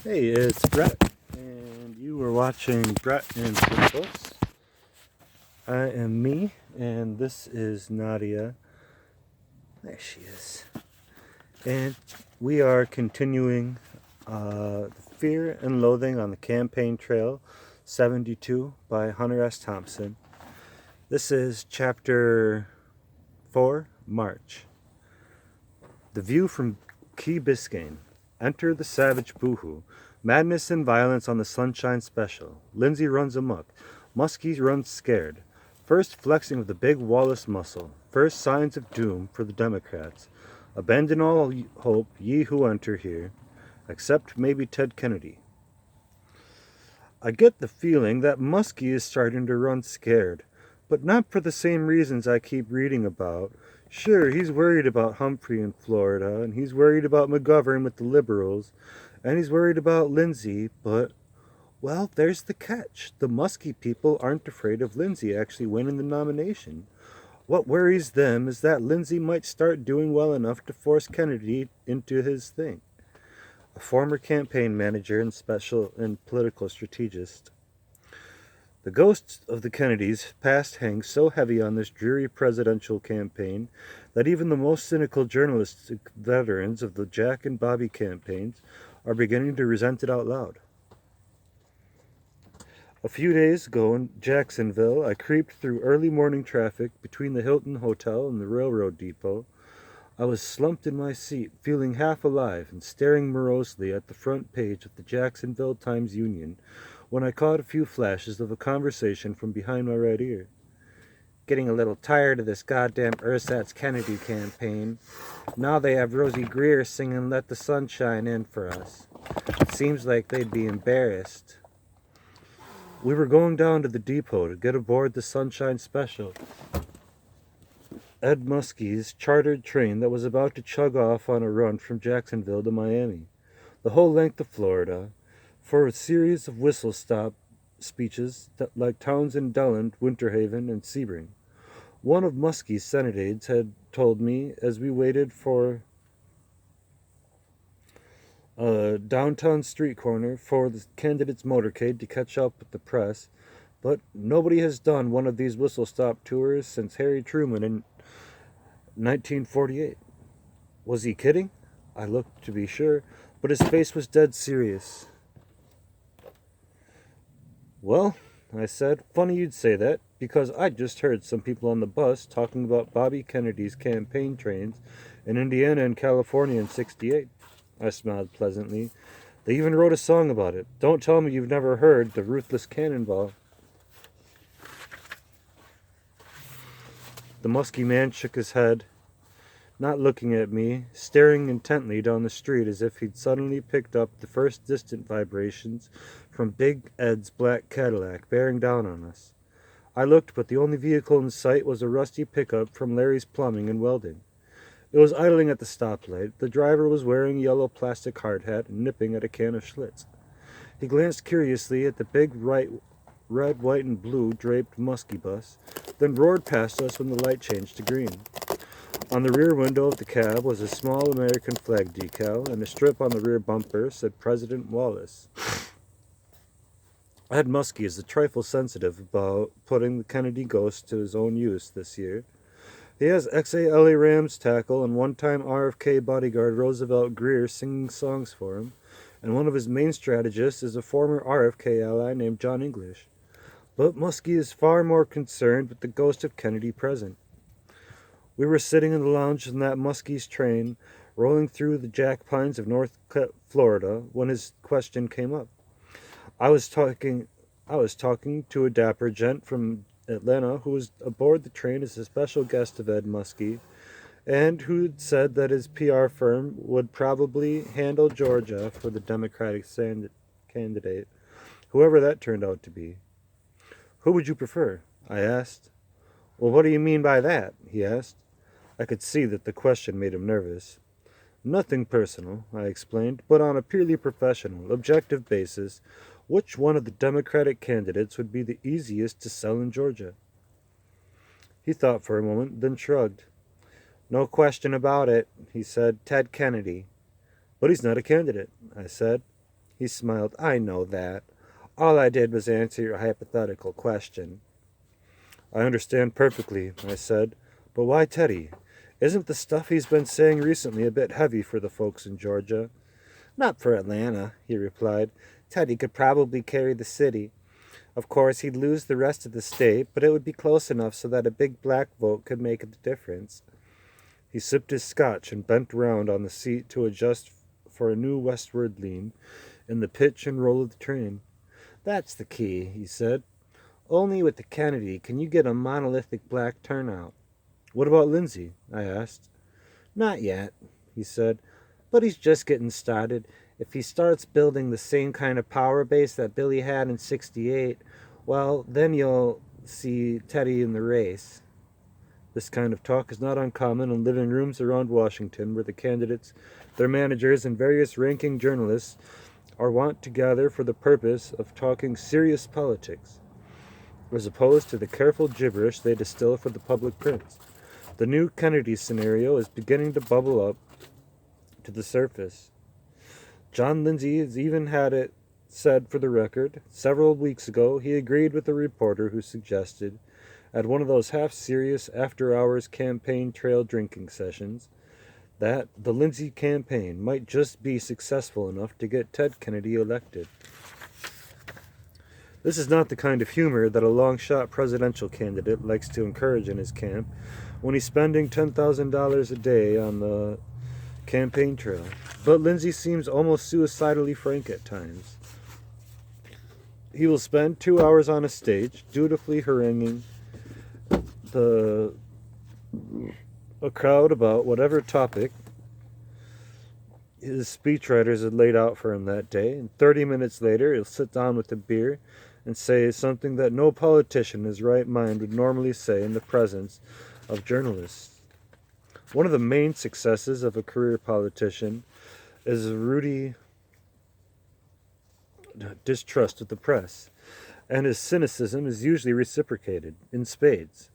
Hey, it's Brett, and you were watching Brett and Pixels. I am me, and this is Nadia. There she is. And we are continuing Fear and Loathing on the Campaign Trail 72 by Hunter S Thompson. This is Chapter 4, March. The view from Key Biscayne. Enter the savage boohoo. Madness and violence on the Sunshine Special. Lindsay runs amok. Muskie runs scared. First flexing of the big Wallace muscle. First signs of doom for the Democrats. Abandon all hope, ye who enter here. Except maybe Ted Kennedy. I get the feeling that Muskie is starting to run scared, but not for the same reasons I keep reading about. Sure, he's worried about Humphrey in Florida, and he's worried about McGovern with the liberals, and he's worried about Lindsay, but, well, there's the catch. The Muskie people aren't afraid of Lindsay actually winning the nomination. What worries them is that Lindsay might start doing well enough to force Kennedy into his thing. A former campaign manager and political strategist. The ghosts of the Kennedys' past hang so heavy on this dreary presidential campaign that even the most cynical journalistic veterans of the Jack and Bobby campaigns are beginning to resent it out loud. A few days ago in Jacksonville, I creeped through early morning traffic between the Hilton Hotel and the railroad depot. I was slumped in my seat, feeling half alive and staring morosely at the front page of the Jacksonville Times-Union when I caught a few flashes of a conversation from behind my right ear. Getting a little tired of this goddamn ersatz Kennedy campaign. Now they have Rosie Greer singing Let the Sun Shine In for us. It seems like they'd be embarrassed. We were going down to the depot to get aboard the Sunshine Special, Ed Muskie's chartered train that was about to chug off on a run from Jacksonville to Miami, the whole length of Florida, for a series of whistle-stop speeches like Townsend, Dulland, Winter Haven, and Sebring. One of Muskie's Senate aides had told me as we waited for a downtown street corner for the candidate's motorcade to catch up with the press, but nobody has done one of these whistle-stop tours since Harry Truman in 1948. Was he kidding? I looked to be sure, but his face was dead serious. Well, I said, funny you'd say that, because I just heard some people on the bus talking about Bobby Kennedy's campaign trains in Indiana and California in '68. I smiled pleasantly. They even wrote a song about it. Don't tell me you've never heard the Ruthless Cannonball. The musky man shook his head, not looking at me, staring intently down the street as if he'd suddenly picked up the first distant vibrations from Big Ed's black Cadillac bearing down on us. I looked, but the only vehicle in sight was a rusty pickup from Larry's Plumbing and Welding. It was idling at the stoplight. The driver was wearing a yellow plastic hard hat and nipping at a can of Schlitz. He glanced curiously at the big red, white, and blue draped muskie bus, then roared past us when the light changed to green. On the rear window of the cab was a small American flag decal, and a strip on the rear bumper said President Wallace. Ed Muskie is a trifle sensitive about putting the Kennedy ghost to his own use this year. He has XALA Rams tackle and one-time RFK bodyguard Roosevelt Greer singing songs for him, and one of his main strategists is a former RFK ally named John English. But Muskie is far more concerned with the ghost of Kennedy present. We were sitting in the lounge in that Muskie's train, rolling through the jack pines of North Florida, when his question came up. I was talking to a dapper gent from Atlanta who was aboard the train as a special guest of Ed Muskie, and who said that his PR firm would probably handle Georgia for the Democratic candidate, whoever that turned out to be. Who would you prefer? I asked. Well, what do you mean by that? He asked. I could see that the question made him nervous. Nothing personal, I explained, but on a purely professional, objective basis, which one of the Democratic candidates would be the easiest to sell in Georgia? He thought for a moment, then shrugged. No question about it, he said. Ted Kennedy. But he's not a candidate, I said. He smiled. I know that. All I did was answer your hypothetical question. I understand perfectly, I said. But why Teddy? Isn't the stuff he's been saying recently a bit heavy for the folks in Georgia? Not for Atlanta, he replied. Teddy could probably carry the city. Of course, he'd lose the rest of the state, but it would be close enough so that a big black vote could make a difference. He sipped his scotch and bent round on the seat to adjust for a new westward lean in the pitch and roll of the train. That's the key, he said. Only with the Kennedy can you get a monolithic black turnout. What about Lindsay? I asked. Not yet, he said, but he's just getting started. If he starts building the same kind of power base that Billy had in '68, well, then you'll see Teddy in the race. This kind of talk is not uncommon in living rooms around Washington where the candidates, their managers, and various ranking journalists are wont to gather for the purpose of talking serious politics, as opposed to the careful gibberish they distill for the public prints. The new Kennedy scenario is beginning to bubble up to the surface. John Lindsay has even had it said for the record. Several weeks ago, he agreed with a reporter who suggested, at one of those half-serious after-hours campaign trail drinking sessions, that the Lindsay campaign might just be successful enough to get Ted Kennedy elected. This is not the kind of humor that a long-shot presidential candidate likes to encourage in his camp when he's spending $10,000 a day on the campaign trail. But Lindsay seems almost suicidally frank at times. He will spend 2 hours on a stage, dutifully haranguing a crowd about whatever topic his speechwriters had laid out for him that day, and 30 minutes later he'll sit down with a beer and say something that no politician in his right mind would normally say in the presence of journalists. One of the main successes of a career politician is a rooty distrust of the press, and his cynicism is usually reciprocated in spades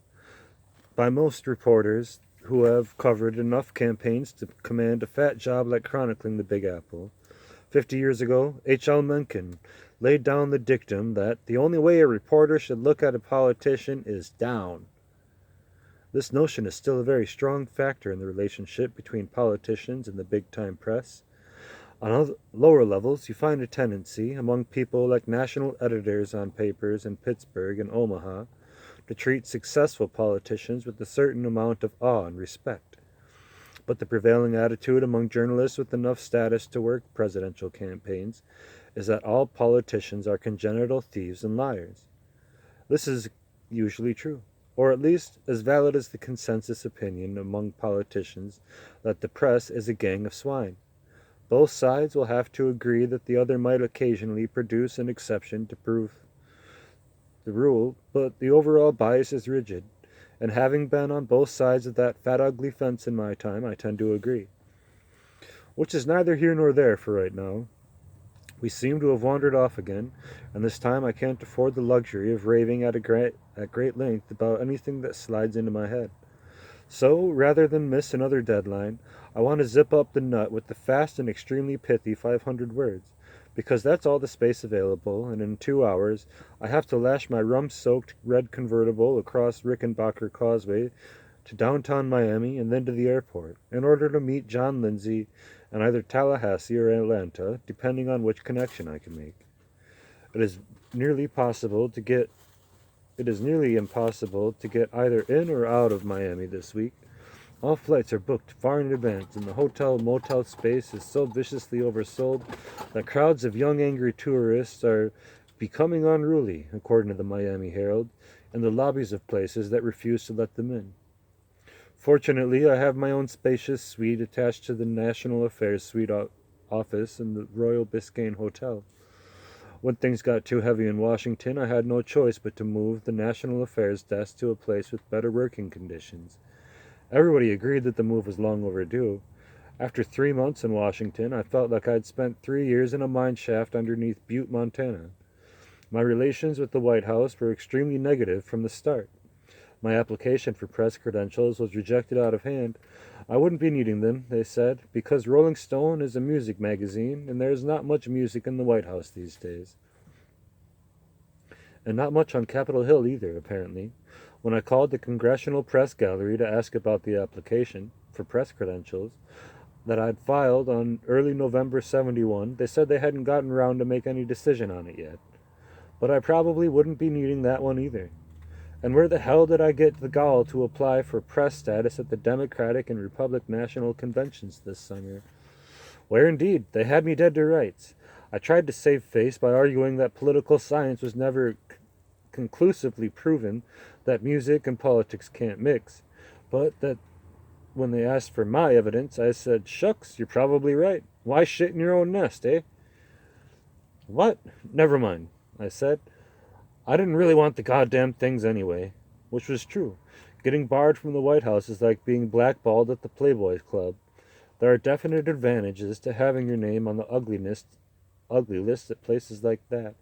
by most reporters who have covered enough campaigns to command a fat job like chronicling the Big Apple. 50 years ago, H.L. Mencken laid down the dictum that the only way a reporter should look at a politician is down. This notion is still a very strong factor in the relationship between politicians and the big-time press. On lower levels, you find a tendency among people like national editors on papers in Pittsburgh and Omaha to treat successful politicians with a certain amount of awe and respect. But the prevailing attitude among journalists with enough status to work presidential campaigns is that all politicians are congenital thieves and liars. This is usually true, or at least as valid as the consensus opinion among politicians that the press is a gang of swine. Both sides will have to agree that the other might occasionally produce an exception to prove the rule, but the overall bias is rigid, and having been on both sides of that fat ugly fence in my time, I tend to agree. Which is neither here nor there for right now. We seem to have wandered off again, and this time I can't afford the luxury of raving at great length about anything that slides into my head. So, rather than miss another deadline, I want to zip up the nut with the fast and extremely pithy 500 words, because that's all the space available, and in 2 hours I have to lash my rum-soaked red convertible across Rickenbacker Causeway to downtown Miami and then to the airport, in order to meet John Lindsay in either Tallahassee or Atlanta, depending on which connection I can make. It is nearly impossible to get either in or out of Miami this week. All flights are booked far in advance, and the hotel-motel space is so viciously oversold that crowds of young angry tourists are becoming unruly, according to the Miami Herald, in the lobbies of places that refuse to let them in. Fortunately, I have my own spacious suite attached to the National Affairs Suite office in the Royal Biscayne Hotel. When things got too heavy in Washington, I had no choice but to move the National Affairs desk to a place with better working conditions. Everybody agreed that the move was long overdue. After 3 months in Washington, I felt like I'd spent 3 years in a mine shaft underneath Butte, Montana. My relations with the White House were extremely negative from the start. My application for press credentials was rejected out of hand. I wouldn't be needing them, they said, because Rolling Stone is a music magazine, and there's not much music in the White House these days. And not much on Capitol Hill either, apparently. When I called the Congressional Press Gallery to ask about the application for press credentials that I'd filed on early November 71, they said they hadn't gotten around to make any decision on it yet. But I probably wouldn't be needing that one either. And where the hell did I get the gall to apply for press status at the Democratic and Republican National Conventions this summer? Where indeed, they had me dead to rights. I tried to save face by arguing that political science was never conclusively proven that music and politics can't mix, but that when they asked for my evidence, I said, "Shucks, you're probably right. Why shit in your own nest, eh?" "What? Never mind," I said. I didn't really want the goddamn things anyway, which was true. Getting barred from the White House is like being blackballed at the Playboys Club. There are definite advantages to having your name on the ugly list at places like that.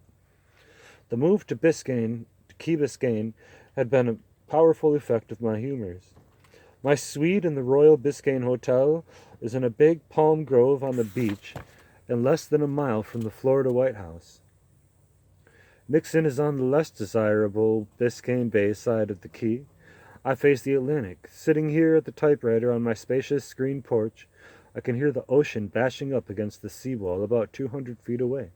The move to Key Biscayne, had been a powerful effect of my humors. My suite in the Royal Biscayne Hotel is in a big palm grove on the beach and less than a mile from the Florida White House. Nixon is on the less desirable Biscayne Bay side of the key. I face the Atlantic. Sitting here at the typewriter on my spacious screen porch, I can hear the ocean bashing up against the seawall about 200 feet away.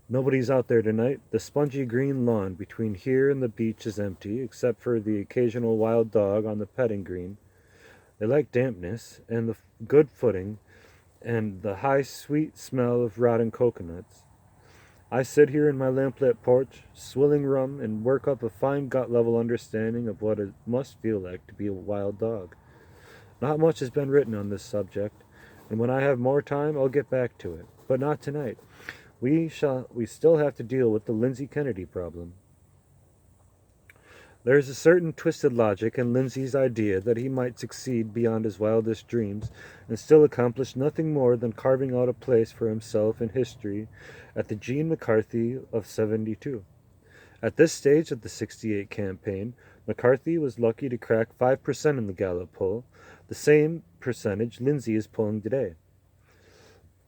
Nobody's out there tonight. The spongy green lawn between here and the beach is empty, except for the occasional wild dog on the petting green. They like dampness and the good footing and the high, sweet smell of rotting coconuts. I sit here in my lamplit porch, swilling rum, and work up a fine gut-level understanding of what it must feel like to be a wild dog. Not much has been written on this subject, and when I have more time, I'll get back to it. But not tonight. We still have to deal with the Lindsay Kennedy problem. There is a certain twisted logic in Lindsay's idea that he might succeed beyond his wildest dreams and still accomplish nothing more than carving out a place for himself in history at the Gene McCarthy of 72. At this stage of the 68 campaign, McCarthy was lucky to crack 5% in the Gallup poll, the same percentage Lindsay is pulling today.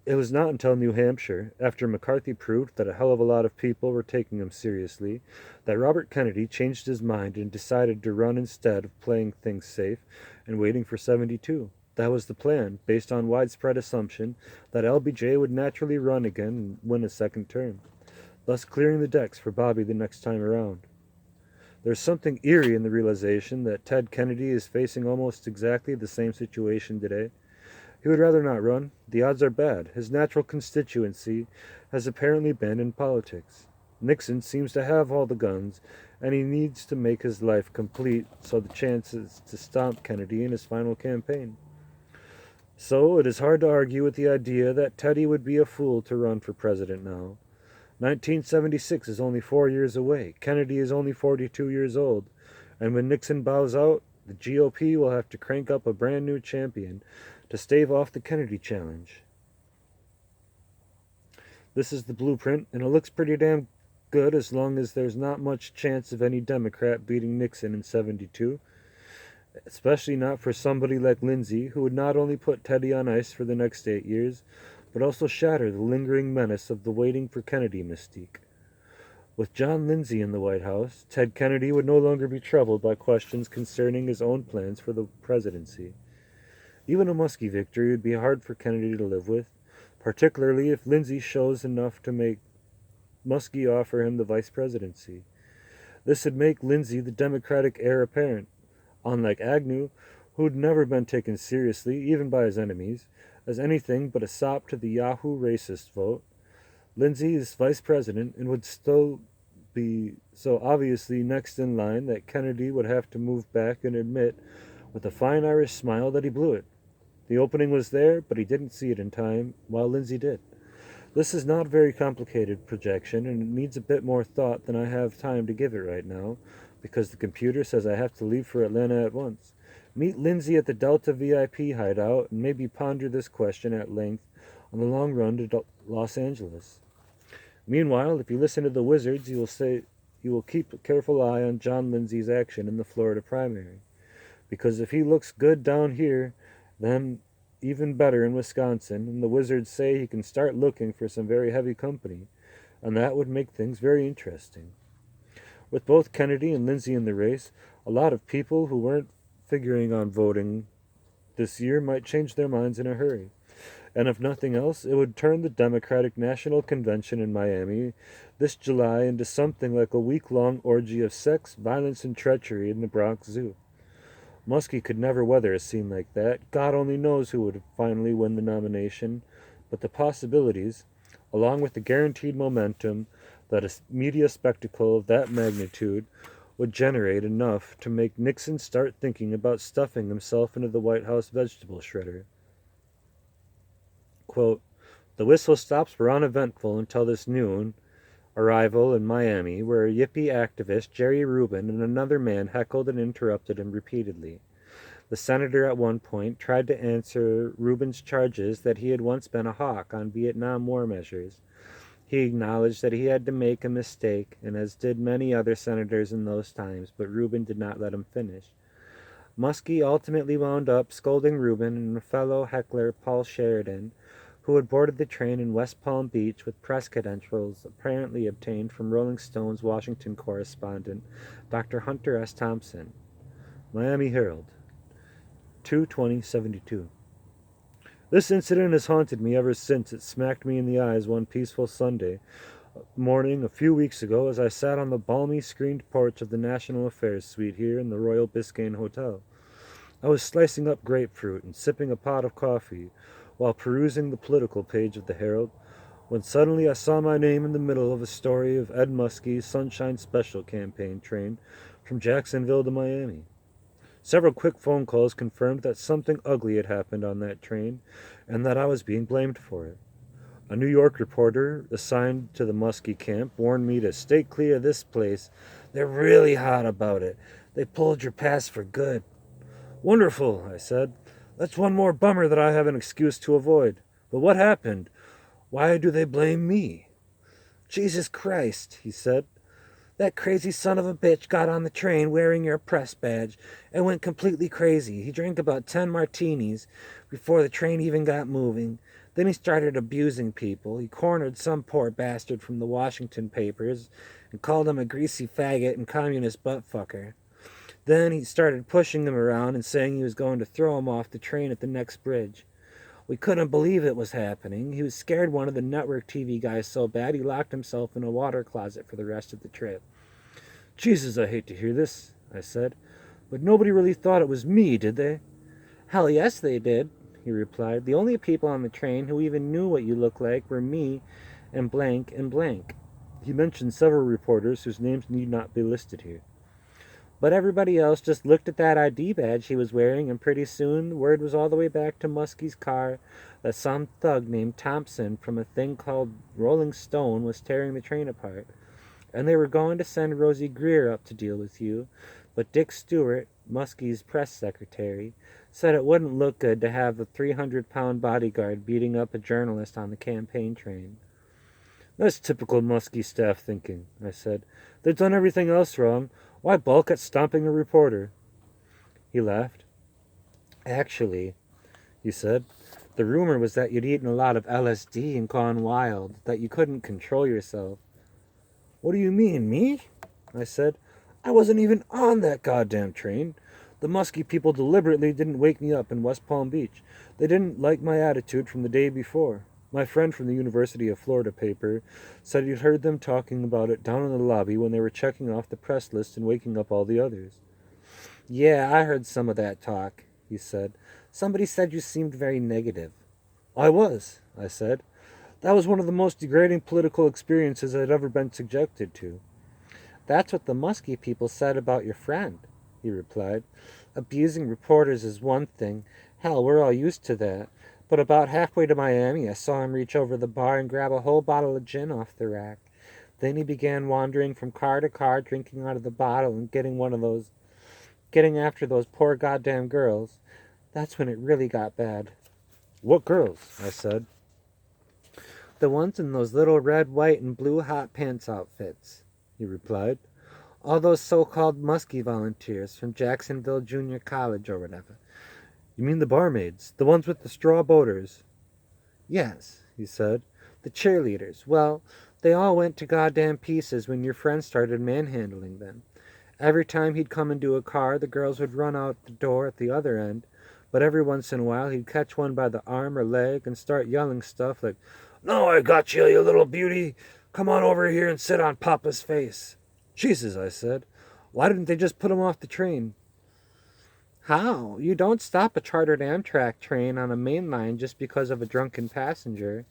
It was not until New Hampshire, after McCarthy proved that a hell of a lot of people were taking him seriously, that Robert Kennedy changed his mind and decided to run instead of playing things safe and waiting for 72. That was the plan, based on widespread assumption that LBJ would naturally run again and win a second term, thus clearing the decks for Bobby the next time around. There's something eerie in the realization that Ted Kennedy is facing almost exactly the same situation today. He would rather not run. The odds are bad. His natural constituency has apparently been in politics. Nixon seems to have all the guns, and he needs to make his life complete so the chances to stomp Kennedy in his final campaign. So it is hard to argue with the idea that Teddy would be a fool to run for president now. 1976 is only 4 years away. Kennedy is only 42 years old. And when Nixon bows out, the GOP will have to crank up a brand new champion to stave off the Kennedy challenge. This is the blueprint, and it looks pretty damn good as long as there's not much chance of any Democrat beating Nixon in 72, especially not for somebody like Lindsay, who would not only put Teddy on ice for the next 8 years, but also shatter the lingering menace of the waiting for Kennedy mystique. With John Lindsay in the White House, Ted Kennedy would no longer be troubled by questions concerning his own plans for the presidency. Even a Muskie victory would be hard for Kennedy to live with, particularly if Lindsay shows enough to make Muskie offer him the vice presidency. This would make Lindsay the Democratic heir apparent, unlike Agnew, who'd never been taken seriously, even by his enemies, as anything but a sop to the Yahoo racist vote. Lindsay is vice president and would still be so obviously next in line that Kennedy would have to move back and admit with a fine Irish smile that he blew it. The opening was there, but he didn't see it in time, while Lindsay did. This is not a very complicated projection, and it needs a bit more thought than I have time to give it right now, because the computer says I have to leave for Atlanta at once. Meet Lindsay at the Delta VIP hideout, and maybe ponder this question at length on the long run to Los Angeles. Meanwhile, if you listen to the Wizards, you will say you will keep a careful eye on John Lindsay's action in the Florida primary. Because if he looks good down here, then even better in Wisconsin, and the Wizards say he can start looking for some very heavy company, and that would make things very interesting. With both Kennedy and Lindsay in the race, a lot of people who weren't figuring on voting this year might change their minds in a hurry. And if nothing else, it would turn the Democratic National Convention in Miami this July into something like a week-long orgy of sex, violence, and treachery in the Bronx Zoo. Muskie could never weather a scene like that. God only knows who would finally win the nomination, but the possibilities, along with the guaranteed momentum that a media spectacle of that magnitude would generate enough to make Nixon start thinking about stuffing himself into the White House vegetable shredder. Quote, the whistle stops were uneventful until this noon arrival in Miami, where a Yippie activist, Jerry Rubin, and another man heckled and interrupted him repeatedly. The senator at one point tried to answer Rubin's charges that he had once been a hawk on Vietnam War measures. He acknowledged that he had to make a mistake, and as did many other senators in those times, but Rubin did not let him finish. Muskie ultimately wound up scolding Rubin and a fellow heckler, Paul Sheridan, who had boarded the train in West Palm Beach with press credentials apparently obtained from Rolling Stone's Washington correspondent, Dr. Hunter S. Thompson. Miami Herald, 2/20/72. This incident has haunted me ever since it smacked me in the eyes one peaceful Sunday morning a few weeks ago as I sat on the balmy screened porch of the National Affairs Suite here in the Royal Biscayne Hotel. I was slicing up grapefruit and sipping a pot of coffee while perusing the political page of the Herald, when suddenly I saw my name in the middle of a story of Ed Muskie's Sunshine Special campaign train from Jacksonville to Miami. Several quick phone calls confirmed that something ugly had happened on that train and that I was being blamed for it. A New York reporter assigned to the Muskie camp warned me to stay clear of this place. They're really hot about it. They pulled your pass for good. Wonderful, I said. That's one more bummer that I have an excuse to avoid. But what happened? Why do they blame me? Jesus Christ, he said. That crazy son of a bitch got on the train wearing your press badge and went completely crazy. He drank about 10 martinis before the train even got moving. Then he started abusing people. He cornered some poor bastard from the Washington papers and called him a greasy faggot and communist buttfucker. Then he started pushing him around and saying he was going to throw him off the train at the next bridge. We couldn't believe it was happening. He was scared one of the network TV guys so bad he locked himself in a water closet for the rest of the trip. Jesus, I hate to hear this, I said. But nobody really thought it was me, did they? Hell yes, they did, he replied. The only people on the train who even knew what you looked like were me and blank and blank. He mentioned several reporters whose names need not be listed here. But everybody else just looked at that ID badge he was wearing, and pretty soon the word was all the way back to Muskie's car that some thug named Thompson from a thing called Rolling Stone was tearing the train apart. And they were going to send Rosie Greer up to deal with you, but Dick Stewart, Muskie's press secretary, said it wouldn't look good to have a 300-pound bodyguard beating up a journalist on the campaign train. That's typical Muskie staff thinking, I said. They've done everything else wrong. Why balk at stomping a reporter? He laughed. Actually, he said, the rumor was that you'd eaten a lot of LSD and gone wild, that you couldn't control yourself. What do you mean, me? I said. I wasn't even on that goddamn train. The Muskie people deliberately didn't wake me up in West Palm Beach. They didn't like my attitude from the day before. My friend from the University of Florida paper said he'd heard them talking about it down in the lobby when they were checking off the press list and waking up all the others. Yeah, I heard some of that talk, he said. Somebody said you seemed very negative. I was, I said. That was one of the most degrading political experiences I'd ever been subjected to. That's what the Muskie people said about your friend, he replied. Abusing reporters is one thing. Hell, we're all used to that. But about halfway to Miami, I saw him reach over the bar and grab a whole bottle of gin off the rack. Then he began wandering from car to car, drinking out of the bottle and getting after those poor goddamn girls. That's when it really got bad. What girls? I said. The ones in those little red, white, and blue hot pants outfits, he replied. All those so-called Muskie volunteers from Jacksonville Junior College or whatever. You mean the barmaids? The ones with the straw boaters? Yes, he said. The cheerleaders. Well, they all went to goddamn pieces when your friend started manhandling them. Every time he'd come into a car, the girls would run out the door at the other end, but every once in a while he'd catch one by the arm or leg and start yelling stuff like, "No, I got you, you little beauty. Come on over here and sit on Papa's face." Jesus, I said. Why didn't they just put him off the train? How? You don't stop a chartered Amtrak train on a main line just because of a drunken passenger.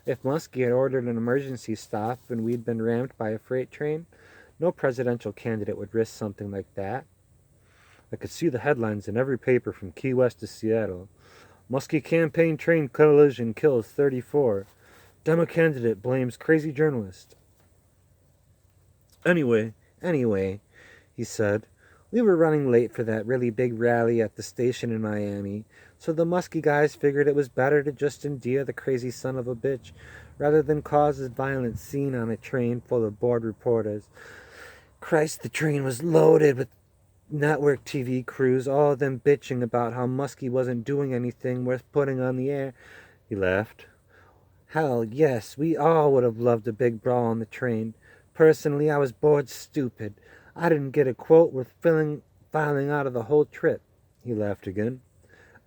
If Muskie had ordered an emergency stop and we'd been rammed by a freight train, no presidential candidate would risk something like that. I could see the headlines in every paper from Key West to Seattle. Muskie campaign train collision kills 34. Demo candidate blames crazy journalist. Anyway, he said, we were running late for that really big rally at the station in Miami, so the Muskie guys figured it was better to just endear the crazy son of a bitch rather than cause a violent scene on a train full of bored reporters. Christ, the train was loaded with network TV crews, all of them bitching about how Muskie wasn't doing anything worth putting on the air. He laughed. Hell, yes, we all would have loved a big brawl on the train. Personally, I was bored stupid. I didn't get a quote worth filing out of the whole trip. He laughed again.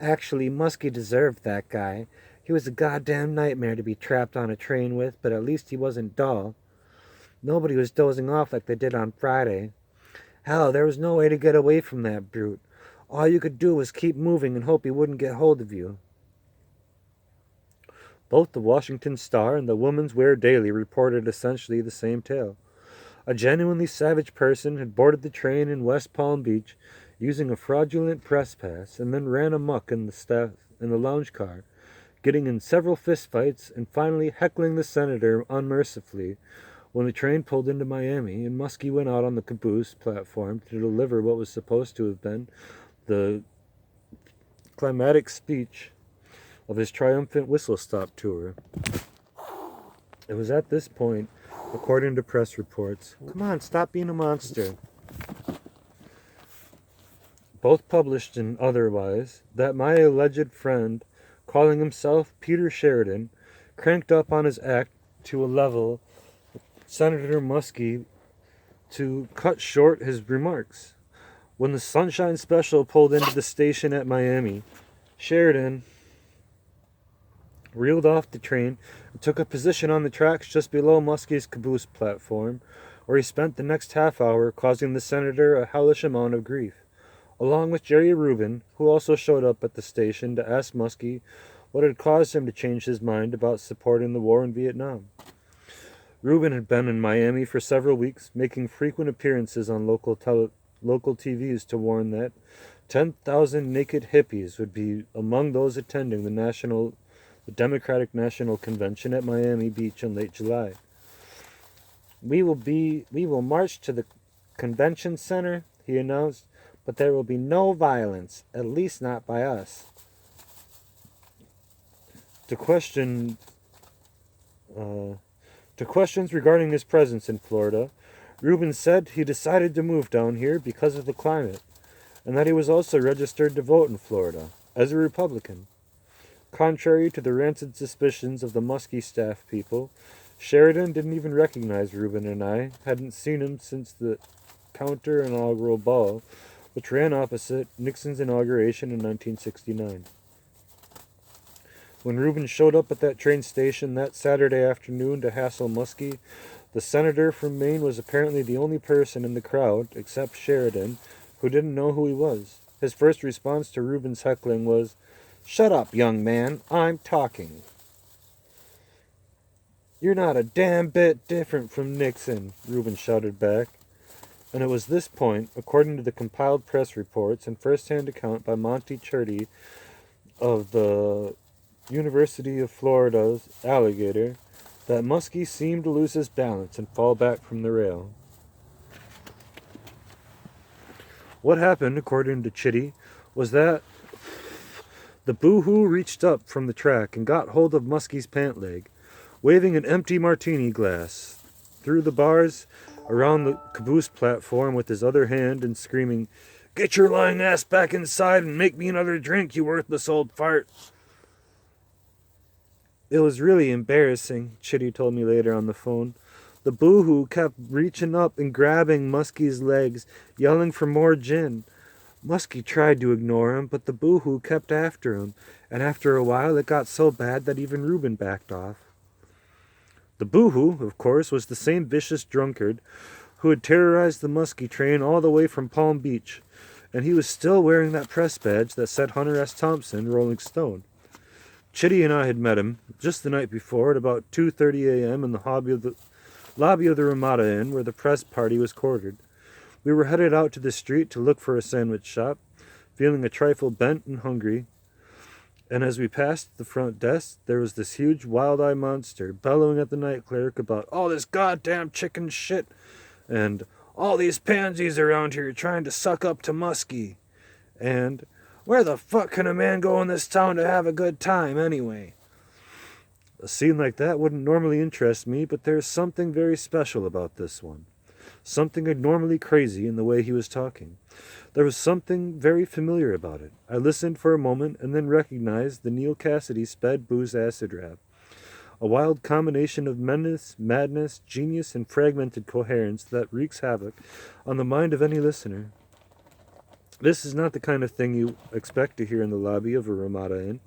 Actually, Muskie deserved that guy. He was a goddamn nightmare to be trapped on a train with, but at least he wasn't dull. Nobody was dozing off like they did on Friday. Hell, there was no way to get away from that brute. All you could do was keep moving and hope he wouldn't get hold of you. Both the Washington Star and the Woman's Wear Daily reported essentially the same tale. A genuinely savage person had boarded the train in West Palm Beach using a fraudulent press pass and then ran amok in the lounge car, getting in several fistfights and finally heckling the senator unmercifully when the train pulled into Miami and Muskie went out on the caboose platform to deliver what was supposed to have been the climatic speech of his triumphant whistle-stop tour. It was at this point, according to press reports, come on, stop being a monster, both published and otherwise, that my alleged friend, calling himself Peter Sheridan, cranked up on his act to a level Senator Muskie to cut short his remarks. When the Sunshine Special pulled into the station at Miami, Sheridan reeled off the train and took a position on the tracks just below Muskie's caboose platform, where he spent the next half hour causing the senator a hellish amount of grief, along with Jerry Rubin, who also showed up at the station to ask Muskie what had caused him to change his mind about supporting the war in Vietnam. Rubin had been in Miami for several weeks, making frequent appearances on local TVs to warn that 10,000 naked hippies would be among those attending the Democratic National Convention at Miami Beach in late July. We will march to the convention center, he announced, but there will be no violence, at least not by us. To questions regarding his presence in Florida, Rubin said he decided to move down here because of the climate, and that he was also registered to vote in Florida, as a Republican. Contrary to the rancid suspicions of the Muskie staff people, Sheridan didn't even recognize Rubin, and I hadn't seen him since the counter-inaugural ball, which ran opposite Nixon's inauguration in 1969. When Rubin showed up at that train station that Saturday afternoon to hassle Muskie, the senator from Maine was apparently the only person in the crowd, except Sheridan, who didn't know who he was. His first response to Rubin's heckling was, "Shut up, young man, I'm talking." "You're not a damn bit different from Nixon," Rubin shouted back. And it was this point, according to the compiled press reports and first-hand account by Monty Cherty of the University of Florida's Alligator, that Muskie seemed to lose his balance and fall back from the rail. What happened, according to Chitty, was that the boohoo reached up from the track and got hold of Muskie's pant leg, waving an empty martini glass through the bars around the caboose platform with his other hand and screaming, "Get your lying ass back inside and make me another drink, you worthless old fart." It was really embarrassing, Chitty told me later on the phone. The boohoo kept reaching up and grabbing Muskie's legs, yelling for more gin. Muskie tried to ignore him, but the boohoo kept after him, and after a while it got so bad that even Reuben backed off. The boohoo, of course, was the same vicious drunkard who had terrorized the Muskie train all the way from Palm Beach, and he was still wearing that press badge that said Hunter S. Thompson, Rolling Stone. Chitty and I had met him just the night before at about 2:30 a.m. in the lobby of the Ramada Inn where the press party was quartered. We were headed out to the street to look for a sandwich shop, feeling a trifle bent and hungry, and as we passed the front desk, there was this huge wild-eye monster bellowing at the night clerk about all this goddamn chicken shit and all these pansies around here trying to suck up to Muskie, and where the fuck can a man go in this town to have a good time anyway? A scene like that wouldn't normally interest me, but there's something very special about this one. Something abnormally crazy in the way he was talking. There was something very familiar about it. I listened for a moment and then recognized the Neil Cassidy sped booze acid rap. A wild combination of menace, madness, genius, and fragmented coherence that wreaks havoc on the mind of any listener. This is not the kind of thing you expect to hear in the lobby of a Ramada Inn,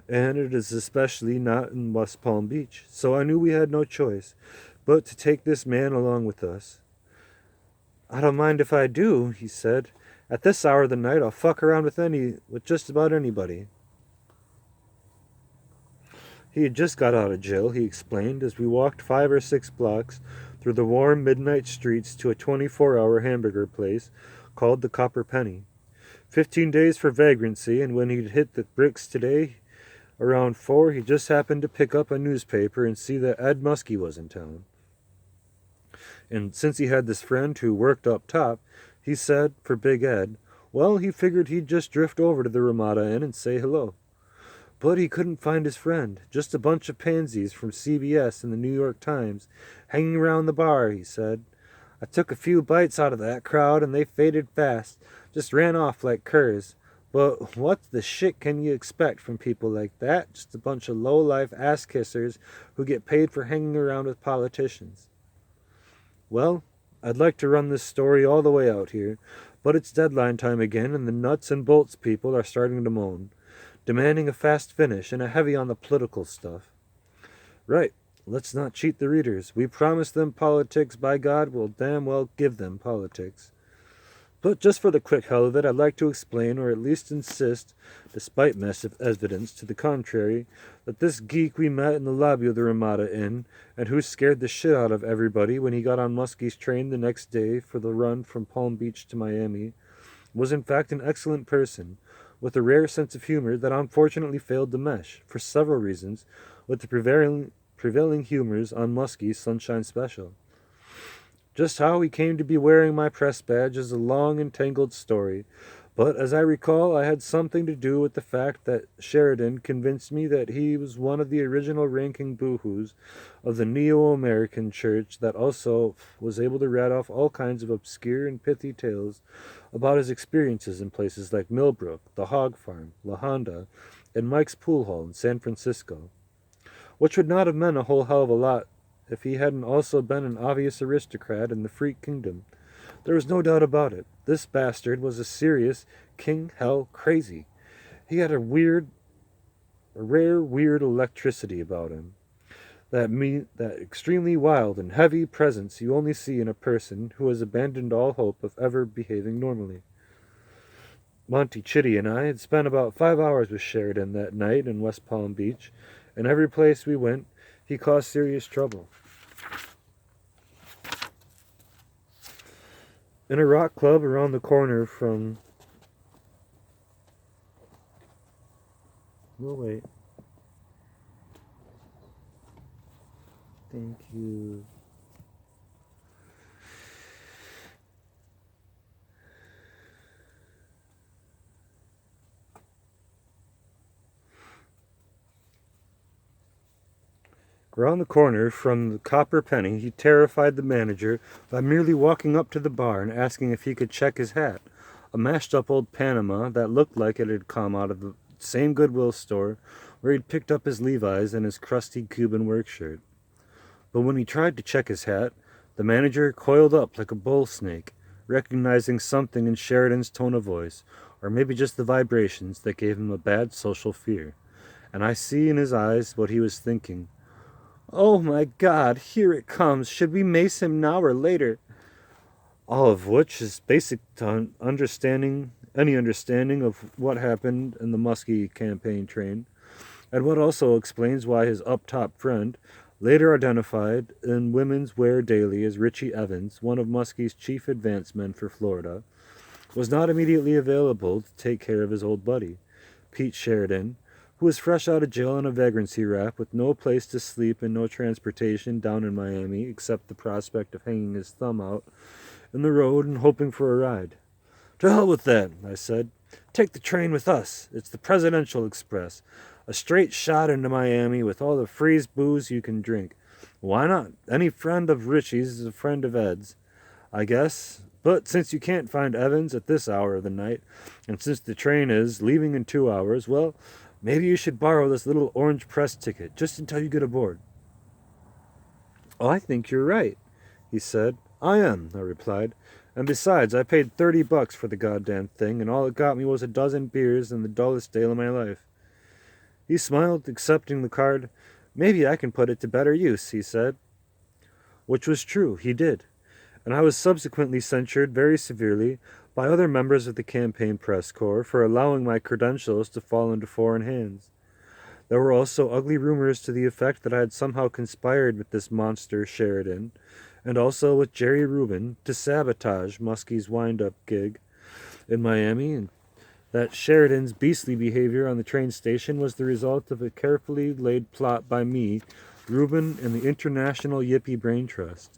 and it is especially not in West Palm Beach, so I knew we had no choice but to take this man along with us. "I don't mind if I do," he said. "At this hour of the night, I'll fuck around with just about anybody." He had just got out of jail, he explained, as we walked 5 or 6 blocks through the warm midnight streets to a 24-hour hamburger place called the Copper Penny. 15 days for vagrancy, and when he'd hit the bricks today, around 4, he just happened to pick up a newspaper and see that Ed Muskie was in town. And since he had this friend who worked up top, he said, for Big Ed, well, he figured he'd just drift over to the Ramada Inn and say hello. But he couldn't find his friend, just a bunch of pansies from CBS and the New York Times, hanging around the bar, he said. I took a few bites out of that crowd and they faded fast, just ran off like curs. But what the shit can you expect from people like that? Just a bunch of low-life ass-kissers who get paid for hanging around with politicians. Well, I'd like to run this story all the way out here, but it's deadline time again and the nuts and bolts people are starting to moan, demanding a fast finish and a heavy on the political stuff. Right, let's not cheat the readers. We promised them politics, by God, we'll damn well give them politics. But just for the quick hell of it, I'd like to explain, or at least insist, despite massive evidence to the contrary, that this geek we met in the lobby of the Ramada Inn, and who scared the shit out of everybody when he got on Muskie's train the next day for the run from Palm Beach to Miami, was in fact an excellent person, with a rare sense of humor that unfortunately failed to mesh, for several reasons, with the prevailing humors on Muskie's Sunshine Special. Just how he came to be wearing my press badge is a long and tangled story, but as I recall, I had something to do with the fact that Sheridan convinced me that he was one of the original ranking boohoos of the Neo-American Church that also was able to rat off all kinds of obscure and pithy tales about his experiences in places like Millbrook, the Hog Farm, La Honda, and Mike's Pool Hall in San Francisco, which would not have meant a whole hell of a lot if he hadn't also been an obvious aristocrat in the Freak Kingdom. There was no doubt about it. This bastard was a serious king hell crazy. He had a rare weird electricity about him. That extremely wild and heavy presence you only see in a person who has abandoned all hope of ever behaving normally. Monty, Chitty, and I had spent about 5 hours with Sheridan that night in West Palm Beach, and every place we went, he caused serious trouble. In a rock club around the corner from... We'll wait. Thank you. Around the corner from the Copper Penny, he terrified the manager by merely walking up to the bar and asking if he could check his hat, a mashed-up old Panama that looked like it had come out of the same Goodwill store where he'd picked up his Levi's and his crusty Cuban work shirt. But when he tried to check his hat, the manager coiled up like a bull snake, recognizing something in Sheridan's tone of voice, or maybe just the vibrations that gave him a bad social fear. And I see in his eyes what he was thinking. "Oh my God, here it comes. Should we mace him now or later?" All of which is basic to any understanding of what happened in the Muskie campaign train, and what also explains why his up-top friend, later identified in Women's Wear Daily as Richie Evans, one of Muskie's chief advance men for Florida, was not immediately available to take care of his old buddy, Pete Sheridan, who was fresh out of jail on a vagrancy rap with no place to sleep and no transportation down in Miami except the prospect of hanging his thumb out in the road and hoping for a ride. "To hell with that," I said. "Take the train with us. It's the Presidential Express. A straight shot into Miami with all the freeze booze you can drink. Why not? Any friend of Richie's is a friend of Ed's, I guess. But since you can't find Evans at this hour of the night, and since the train is leaving in 2 hours, well, maybe you should borrow this little orange press ticket just until you get aboard." "Oh, I think you're right," he said. "I am," I replied. "And besides, I paid $30 for the goddamn thing, and all it got me was a dozen beers and the dullest day of my life." He smiled, accepting the card. "Maybe I can put it to better use," he said. Which was true, he did. And I was subsequently censured very severely by other members of the campaign press corps for allowing my credentials to fall into foreign hands. There were also ugly rumors to the effect that I had somehow conspired with this monster Sheridan, and also with Jerry Rubin, to sabotage Muskie's wind-up gig in Miami, and that Sheridan's beastly behavior on the train station was the result of a carefully laid plot by me, Rubin, and the International Yippie Brain Trust.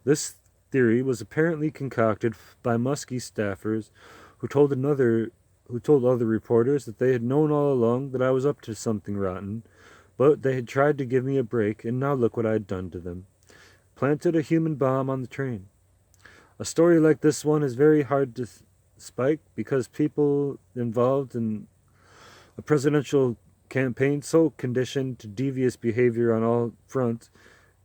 This theory was apparently concocted by Muskie staffers who told other reporters that they had known all along that I was up to something rotten, but they had tried to give me a break, and now look what I had done to them. Planted a human bomb on the train. A story like this one is very hard to spike because people involved in a presidential campaign so conditioned to devious behavior on all fronts,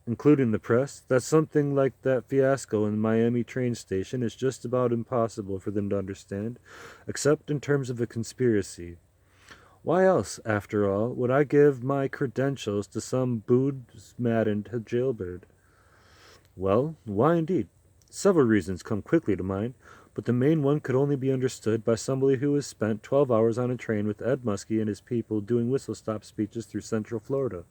including the press, that something like that fiasco in the Miami train station is just about impossible for them to understand, except in terms of a conspiracy. Why else, after all, would I give my credentials to some booze-maddened jailbird? Well, why indeed? Several reasons come quickly to mind, but the main one could only be understood by somebody who has spent 12 hours on a train with Ed Muskie and his people doing whistle-stop speeches through Central Florida.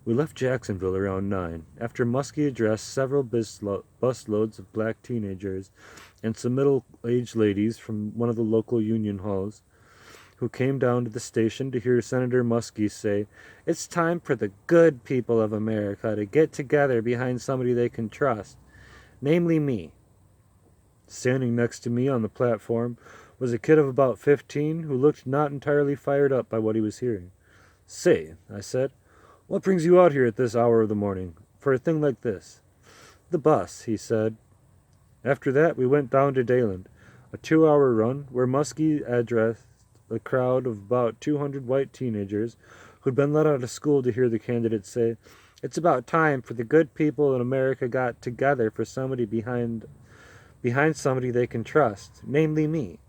We left Jacksonville around 9, after Muskie addressed several busloads of black teenagers and some middle-aged ladies from one of the local union halls, who came down to the station to hear Senator Muskie say, "It's time for the good people of America to get together behind somebody they can trust, namely me." Standing next to me on the platform was a kid of about 15 who looked not entirely fired up by what he was hearing. "Say," I said, "what brings you out here at this hour of the morning, for a thing like this?" "The bus," he said. After that, we went down to Dayland, a 2-hour run where Muskie addressed a crowd of about 200 white teenagers who'd been let out of school to hear the candidate say, "It's about time for the good people in America got together for somebody behind somebody they can trust, namely me."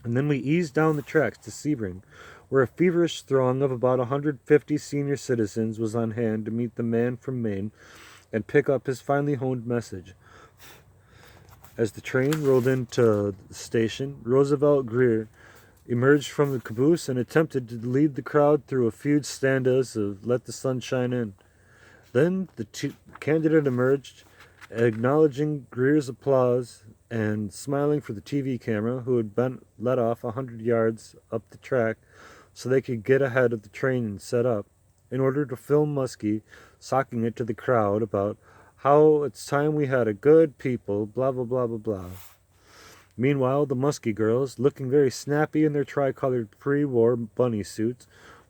And then we eased down the tracks to Sebring, where a feverish throng of about 150 senior citizens was on hand to meet the man from Maine and pick up his finely honed message. As the train rolled into the station, Roosevelt Grier emerged from the caboose and attempted to lead the crowd through a few stanzas of "Let the Sun Shine In." Then the candidate emerged, acknowledging Grier's applause and smiling for the TV camera, who had been let off 100 yards up the track so they could get ahead of the train and set up, in order to film Muskie socking it to the crowd about how it's time we had a good people, blah, blah, blah, blah, blah. Meanwhile, the Muskie girls, looking very snappy in their tricolored pre-war bunny suits,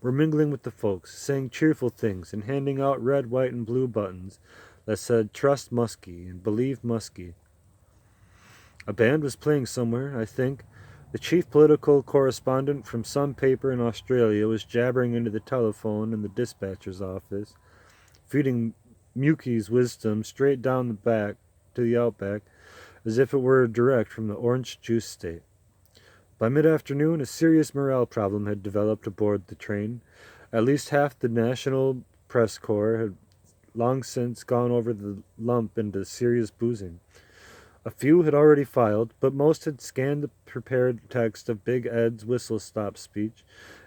were mingling with the folks, saying cheerful things and handing out red, white, and blue buttons that said "Trust Muskie" and "Believe Muskie." A band was playing somewhere, I think. The chief political correspondent from some paper in Australia was jabbering into the telephone in the dispatcher's office, feeding Mukie's wisdom straight down the back to the outback, as if it were direct from the orange juice state. By mid-afternoon, a serious morale problem had developed aboard the train. At least half the National Press Corps had long since gone over the lump into serious boozing. A few had already filed, but most had scanned the prepared text of Big Ed's whistle-stop speech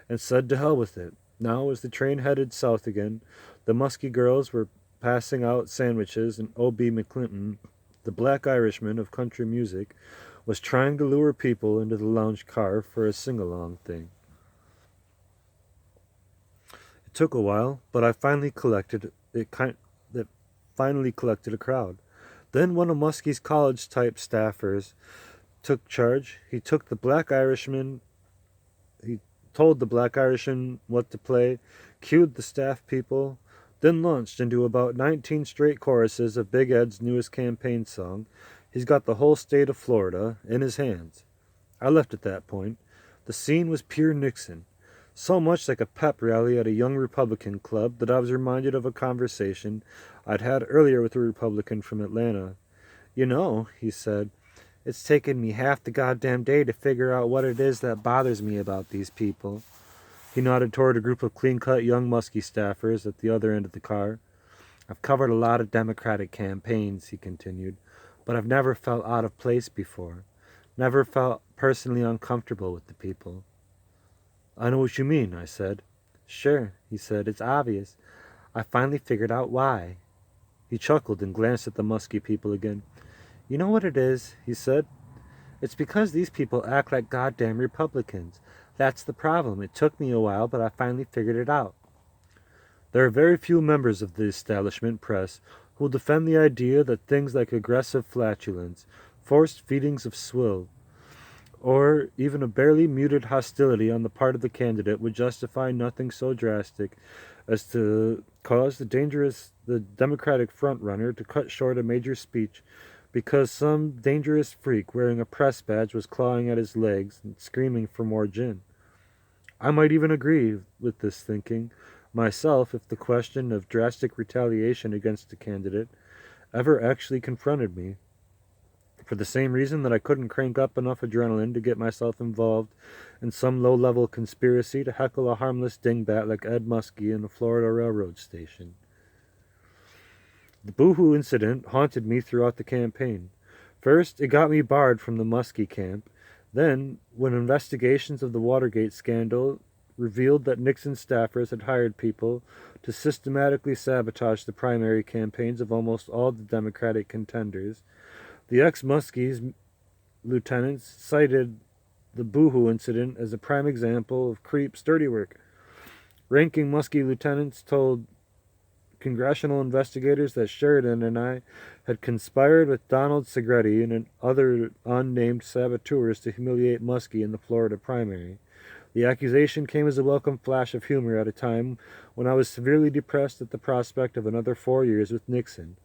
and said to hell with it. Now, as the train headed south again, the Muskie girls were passing out sandwiches, and O.B. McClinton, the black Irishman of country music, was trying to lure people into the lounge car for a sing-along thing. It took a while, but I finally collected a crowd. Then one of Muskie's college-type staffers took charge. He told the black Irishman what to play, cued the staff people, then launched into about 19 straight choruses of Big Ed's newest campaign song, "He's Got the Whole State of Florida" in his hands. I left at that point. The scene was pure Nixon. So much like a pep rally at a young Republican club that I was reminded of a conversation I'd had earlier with a Republican from Atlanta. "You know," he said, "it's taken me half the goddamn day to figure out what it is that bothers me about these people." He nodded toward a group of clean-cut young Muskie staffers at the other end of the car. "I've covered a lot of Democratic campaigns," he continued, "but I've never felt out of place before. Never felt personally uncomfortable with the people." "I know what you mean," I said. "Sure," he said, "it's obvious. I finally figured out why." He chuckled and glanced at the Muskie people again. "You know what it is," he said. "It's because these people act like goddamn Republicans. That's the problem. It took me a while, but I finally figured it out." There are very few members of the establishment press who will defend the idea that things like aggressive flatulence, forced feedings of swill, or even a barely muted hostility on the part of the candidate would justify nothing so drastic as to cause the Democratic frontrunner to cut short a major speech because some dangerous freak wearing a press badge was clawing at his legs and screaming for more gin. I might even agree with this thinking myself if the question of drastic retaliation against a candidate ever actually confronted me. For the same reason that I couldn't crank up enough adrenaline to get myself involved in some low-level conspiracy to heckle a harmless dingbat like Ed Muskie in a Florida railroad station. The boohoo incident haunted me throughout the campaign. First, it got me barred from the Muskie camp. Then, when investigations of the Watergate scandal revealed that Nixon staffers had hired people to systematically sabotage the primary campaigns of almost all the Democratic contenders, the ex-Muskie's lieutenants cited the boohoo incident as a prime example of creep's dirty work. Ranking Muskie lieutenants told congressional investigators that Sheridan and I had conspired with Donald Segretti and other unnamed saboteurs to humiliate Muskie in the Florida primary. The accusation came as a welcome flash of humor at a time when I was severely depressed at the prospect of another 4 years with Nixon.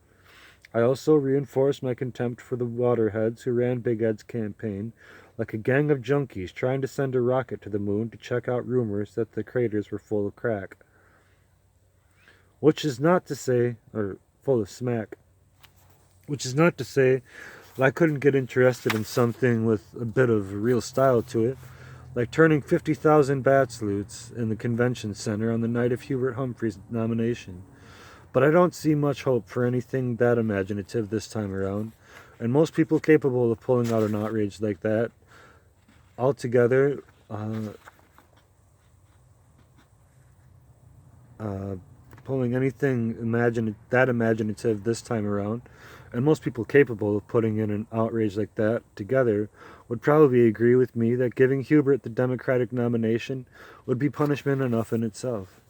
I also reinforced my contempt for the waterheads who ran Big Ed's campaign, like a gang of junkies trying to send a rocket to the moon to check out rumors that the craters were full of crack. Full of smack. Which is not to say that I couldn't get interested in something with a bit of real style to it, like turning 50,000 bat salutes in the convention center on the night of Hubert Humphrey's nomination. But I don't see much hope for anything that imaginative this time around, and most people capable of pulling out an outrage like that altogether pulling anything imaginative this time around, and most people capable of putting in an outrage like that together would probably agree with me that giving Hubert the Democratic nomination would be punishment enough in itself.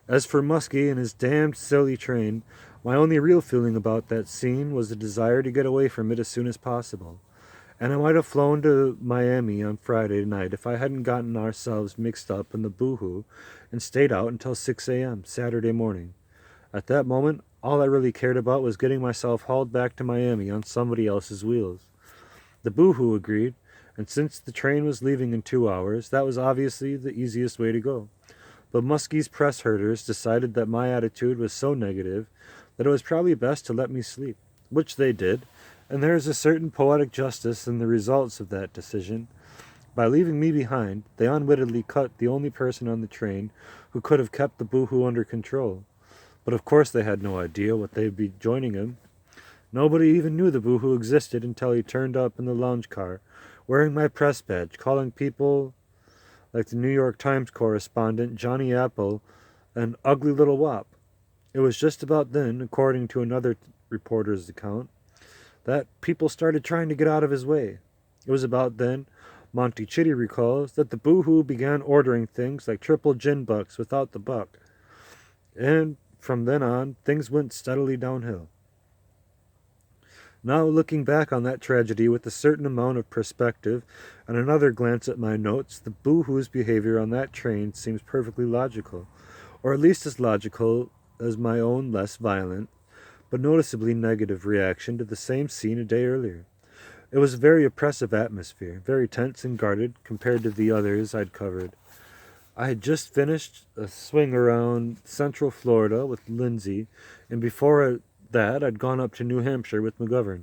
As for Muskie and his damned silly train, my only real feeling about that scene was a desire to get away from it as soon as possible. And I might have flown to Miami on Friday night if I hadn't gotten ourselves mixed up in the boohoo and stayed out until 6 a.m. Saturday morning. At that moment, all I really cared about was getting myself hauled back to Miami on somebody else's wheels. The boohoo agreed, and since the train was leaving in 2 hours, that was obviously the easiest way to go. But Muskie's press herders decided that my attitude was so negative that it was probably best to let me sleep, which they did, and there is a certain poetic justice in the results of that decision. By leaving me behind, they unwittingly cut the only person on the train who could have kept the boohoo under control. But of course they had no idea what they'd be joining him. Nobody even knew the boohoo existed until he turned up in the lounge car, wearing my press badge, calling people like the New York Times correspondent Johnny Apple an ugly little wop. It was just about then, according to another reporter's account, that people started trying to get out of his way. It was about then, Monty Chitty recalls, that the boohoo began ordering things like triple gin bucks without the buck. And from then on, things went steadily downhill. Now, looking back on that tragedy with a certain amount of perspective and another glance at my notes, the boohoo's behavior on that train seems perfectly logical, or at least as logical as my own less violent, but noticeably negative reaction to the same scene a day earlier. It was a very oppressive atmosphere, very tense and guarded compared to the others I'd covered. I had just finished a swing around Central Florida with Lindsay, and before that I'd gone up to New Hampshire with McGovern.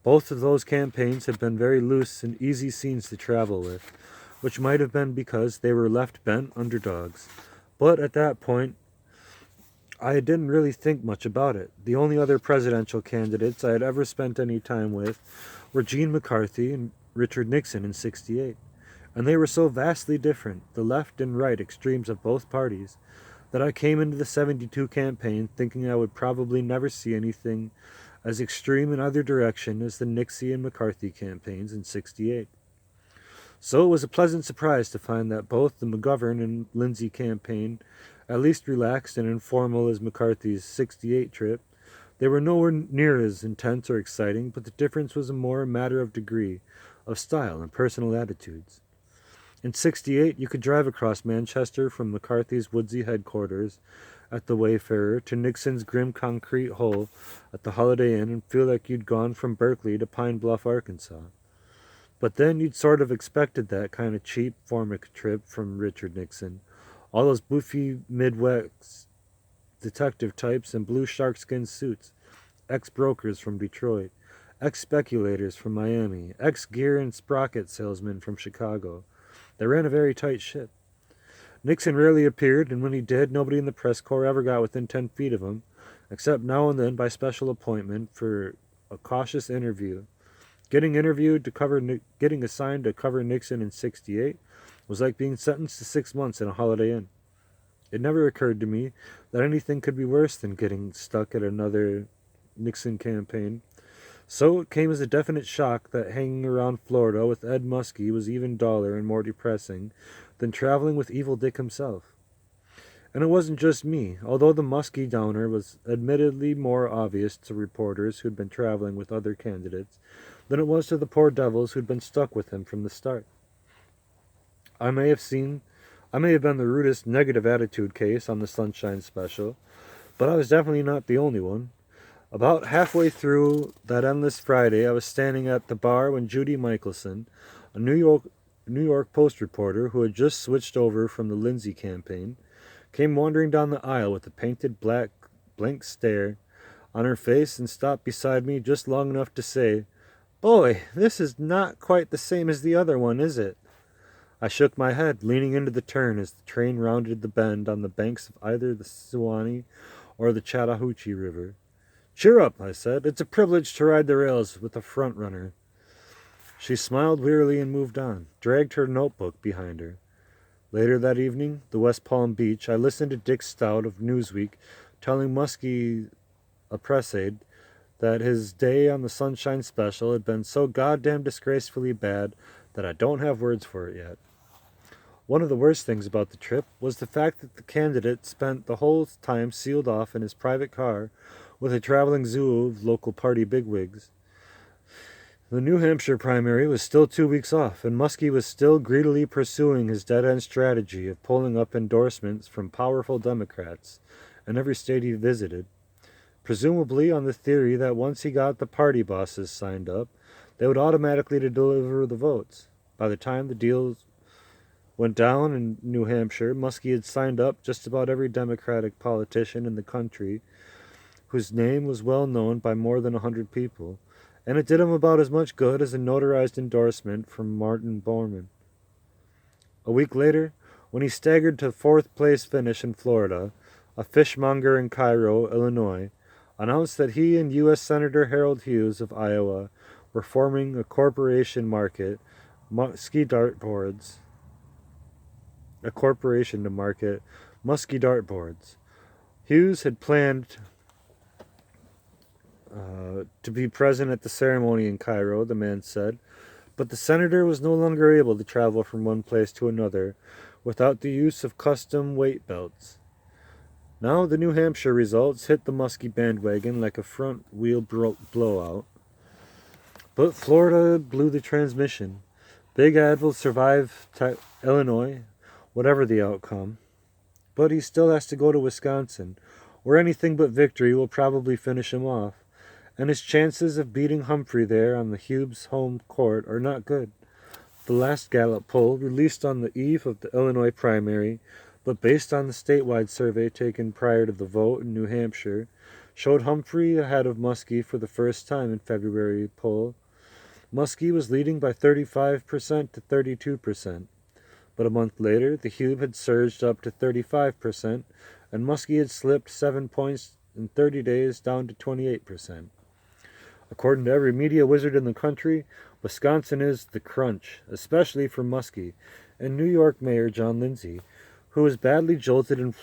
Both of those campaigns had been very loose and easy scenes to travel with, which might have been because they were left-bent underdogs. But at that point, I didn't really think much about it. The only other presidential candidates I had ever spent any time with were Gene McCarthy and Richard Nixon in '68. And they were so vastly different, the left and right extremes of both parties, that I came into the '72 campaign thinking I would probably never see anything as extreme in either direction as the Nixie and McCarthy campaigns in '68. So it was a pleasant surprise to find that both the McGovern and Lindsay campaign, at least relaxed and informal as McCarthy's '68 trip, they were nowhere near as intense or exciting, but the difference was more a matter of degree, of style and personal attitudes. In '68, you could drive across Manchester from McCarthy's woodsy headquarters at the Wayfarer to Nixon's grim concrete hole at the Holiday Inn and feel like you'd gone from Berkeley to Pine Bluff, Arkansas. But then you'd sort of expected that kind of cheap formic trip from Richard Nixon. All those boofy Midwest detective types in blue sharkskin suits, ex-brokers from Detroit, ex-speculators from Miami, ex-gear and sprocket salesmen from Chicago. They ran a very tight ship. Nixon rarely appeared, and when he did, nobody in the press corps ever got within 10 feet of him, except now and then by special appointment for a cautious interview. Getting assigned to cover Nixon in '68 was like being sentenced to 6 months in a Holiday Inn. It never occurred to me that anything could be worse than getting stuck at another Nixon campaign. So it came as a definite shock that hanging around Florida with Ed Muskie was even duller and more depressing than traveling with Evil Dick himself. And it wasn't just me, although the Muskie downer was admittedly more obvious to reporters who'd been traveling with other candidates than it was to the poor devils who'd been stuck with him from the start. I may have been the rudest negative attitude case on the Sunshine Special, but I was definitely not the only one. About halfway through that endless Friday, I was standing at the bar when Judy Michelson, a New York Post reporter who had just switched over from the Lindsay campaign, came wandering down the aisle with a painted blank stare on her face and stopped beside me just long enough to say, "Boy, this is not quite the same as the other one, is it?" I shook my head, leaning into the turn as the train rounded the bend on the banks of either the Suwannee or the Chattahoochee River. "Cheer up," I said. "It's a privilege to ride the rails with a front runner." She smiled wearily and moved on, dragged her notebook behind her. Later that evening, the West Palm Beach, I listened to Dick Stout of Newsweek telling Muskie, a press aide, that his day on the Sunshine Special had been so goddamn disgracefully bad that I don't have words for it yet. One of the worst things about the trip was the fact that the candidate spent the whole time sealed off in his private car with a traveling zoo of local party bigwigs. The New Hampshire primary was still 2 weeks off, and Muskie was still greedily pursuing his dead-end strategy of pulling up endorsements from powerful Democrats in every state he visited, presumably on the theory that once he got the party bosses signed up, they would automatically deliver the votes. By the time the deals went down in New Hampshire, Muskie had signed up just about every Democratic politician in the country whose name was well known by more than 100 people, and it did him about as much good as a notarized endorsement from Martin Bormann. A week later, when he staggered to fourth-place finish in Florida, a fishmonger in Cairo, Illinois, announced that he and U.S. Senator Harold Hughes of Iowa were forming a corporation to market musky dartboards. Hughes had planned to be present at the ceremony in Cairo, the man said, but the senator was no longer able to travel from one place to another without the use of custom weight belts. Now the New Hampshire results hit the Muskie bandwagon like a front-wheel blowout. But Florida blew the transmission. Big Ed will survive Illinois, whatever the outcome. But he still has to go to Wisconsin, where anything but victory will probably finish him off, and his chances of beating Humphrey there on the Hughes home court are not good. The last Gallup poll, released on the eve of the Illinois primary, but based on the statewide survey taken prior to the vote in New Hampshire, showed Humphrey ahead of Muskie for the first time in February poll. Muskie was leading by 35% to 32%. But a month later, the Hugh had surged up to 35%, and Muskie had slipped 7 points in 30 days down to 28%. According to every media wizard in the country, Wisconsin is the crunch, especially for Muskie and New York Mayor John Lindsay, who was badly jolted in